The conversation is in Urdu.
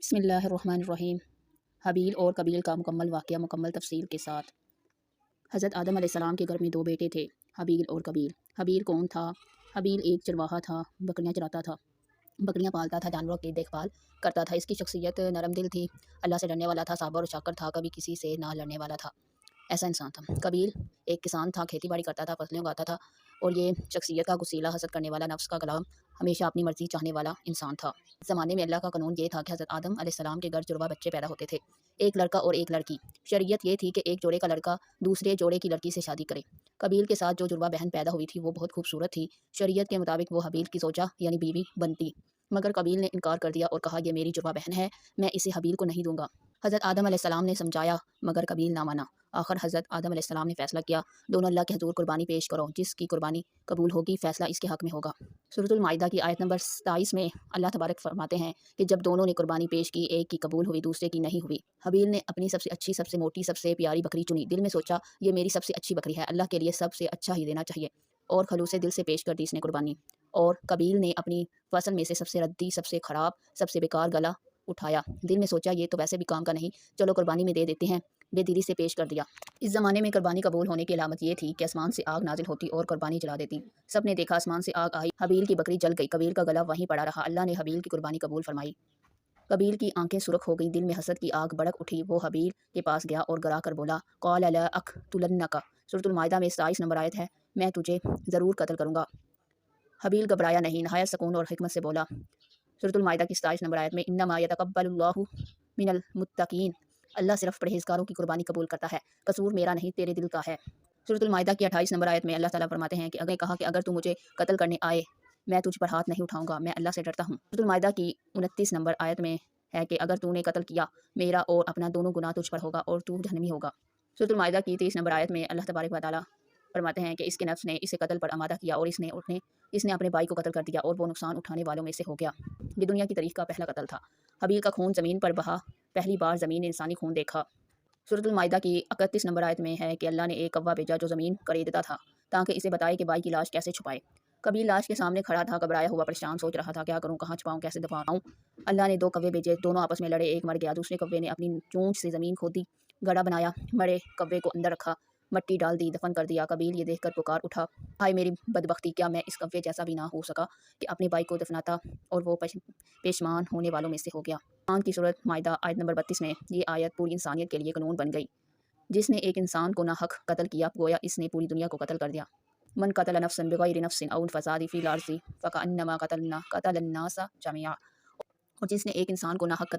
بسم اللہ الرحمن الرحیم۔ حابیل اور قابیل کا مکمل واقعہ مکمل تفصیل کے ساتھ۔ حضرت آدم علیہ السلام کے گھر میں دو بیٹے تھے، حابیل اور قابیل۔ حابیل کون تھا؟ حابیل ایک چرواہا تھا، بکریاں چراتا تھا، بکریاں پالتا تھا، جانوروں کی دیکھ بھال کرتا تھا۔ اس کی شخصیت نرم دل تھی، اللہ سے ڈرنے والا تھا، صابر اور شاکر تھا، کبھی کسی سے نہ لڑنے والا تھا، ایسا انسان تھا۔ قابیل ایک کسان تھا، کھیتی باڑی کرتا تھا، فصلیں اگاتا تھا، اور یہ شخصیت کا غصیلا، حسد کرنے والا، نفس کا غلام، ہمیشہ اپنی مرضی چاہنے والا انسان تھا۔ اس زمانے میں اللہ کا قانون یہ تھا کہ حضرت آدم علیہ السلام کے گھر جڑواں بچے پیدا ہوتے تھے، ایک لڑکا اور ایک لڑکی۔ شریعت یہ تھی کہ ایک جوڑے کا لڑکا دوسرے جوڑے کی لڑکی سے شادی کرے۔ قابیل کے ساتھ جو جڑواں بہن پیدا ہوئی تھی وہ بہت خوبصورت تھی، شریعت کے مطابق وہ حابیل کی زوجہ یعنی بیوی بنتی، مگر قابیل نے انکار کر دیا اور کہا یہ میری جڑواں بہن ہے، میں اسے حابیل کو نہیں دوں گا۔ حضرت آدم علیہ السلام نے سمجھایا مگر قابیل نہ مانا۔ آخر حضرت آدم علیہ السلام نے فیصلہ کیا، دونوں اللہ کے حضور قربانی پیش کرو، جس کی قربانی قبول ہوگی فیصلہ اس کے حق میں ہوگا۔ سورۃ المائدہ کی آیت نمبر 27 میں اللہ تبارک فرماتے ہیں کہ جب دونوں نے قربانی پیش کی، ایک کی قبول ہوئی دوسرے کی نہیں ہوئی۔ حابیل نے اپنی سب سے اچھی، سب سے موٹی، سب سے پیاری بکری چنی، دل میں سوچا یہ میری سب سے اچھی بکری ہے، اللہ کے لیے سب سے اچھا ہی دینا چاہیے، اور خلوص دل سے پیش کر دی اس نے قربانی۔ اور قابیل نے اپنی فصل میں سے سب سے ردی، سب سے خراب، سب سے بیکار گلا اٹھایا، دل میں سوچا یہ تو ویسے بھی کام کا نہیں، چلو قربانی میں دے دیتے ہیں، بے دلی سے پیش کر دیا۔ اس زمانے میں قربانی قبول ہونے کی علامت یہ تھی کہ آسمان سے آگ نازل ہوتی اور قربانی جلا دیتی۔ سب نے دیکھا آسمان سے آگ آئی، حابیل کی بکری جل گئی، قابیل کا گلا وہیں پڑا رہا، اللہ نے حابیل کی قربانی قبول فرمائی۔ قابیل کی آنکھیں سرخ ہو گئی، دل میں حسد کی آگ بھڑک اٹھی، وہ حابیل کے پاس گیا اور گرا کر بولا قال لا اقتلنک۔ سورۃ المائدہ میں 27 نمبر آیت ہے، میں تجھے ضرور قتل کروں گا۔ حابیل گھبرایا نہیں، نہایت سکون اور حکمت سے بولا۔ سورۃ المائدہ کی 27 نمبر آیت میں انما یتقبل اللہ من المتقین، اللہ صرف پرہیزگاروں کی قربانی قبول کرتا ہے، قصور میرا نہیں تیرے دل کا ہے۔ سورۃ المائدہ کی 28 نمبر آیت میں اللہ تعالیٰ فرماتے ہیں کہ اگر تو مجھے قتل کرنے آئے میں تجھ پر ہاتھ نہیں اٹھاؤں گا، میں اللہ سے ڈرتا ہوں۔ سورۃ المائدہ کی 29 نمبر آیت میں ہے کہ اگر تو نے قتل کیا میرا اور اپنا دونوں گناہ تجھ پر ہوگا اور تو جہنمی ہوگا۔ سورۃ المائدہ کی 30 نمبر آیت میں اللہ تبارک و تعالیٰ فرماتے ہیں کہ اس کے نفس نے اسے قتل پر آمادہ کیا اور اس نے اپنے بھائی کو قتل کر دیا اور وہ نقصان اٹھانے والوں میں سے ہو گیا۔ یہ دنیا کی تاریخ کا پہلا قتل تھا، حابیل کا خون زمین پر بہا، پہلی بار زمین نے انسانی خون دیکھا۔ سورۃ المائدہ کی 31 نمبر آیت میں ہے کہ اللہ نے ایک کوا بھیجا جو زمین کریدتا تھا تاکہ اسے بتائے کہ بھائی کی لاش کیسے چھپائے۔ قابیل لاش کے سامنے کھڑا تھا، گھبرایا ہوا، پریشان، سوچ رہا تھا کیا کروں، کہاں چھپاؤں، کیسے دفناؤں۔ اللہ نے دو کوے بھیجے، دونوں آپس میں لڑے، ایک مر گیا، دوسرے کوے نے اپنی چونچ سے زمین کھودی، گڑھا بنایا، مرے کوے کو اندر رکھا، مٹی ڈال دی، دفن کر دیا۔ قابیل یہ دیکھ کر پکار اٹھا، ہائے میری بدبختی، کیا میں اس کوے جیسا بھی نہ ہو سکا کہ اپنے بھائی کو دفناتا، اور وہ پیشمان ہونے والوں میں سے ہو گیا۔ قرآن کی سورۃ مائدہ آیت نمبر 32 میں یہ آیت پوری انسانیت کے لیے قانون بن گئی۔ جس نے ایک انسان کو ناحق قتل کیا گویا اس نے پوری دنیا کو قتل کر دیا۔ من قتل نفسا بغیر نفس او فساد فی الارض فکأنما قتل الناس جميعا، اور جس نے ایک انسان کو ناحق قتل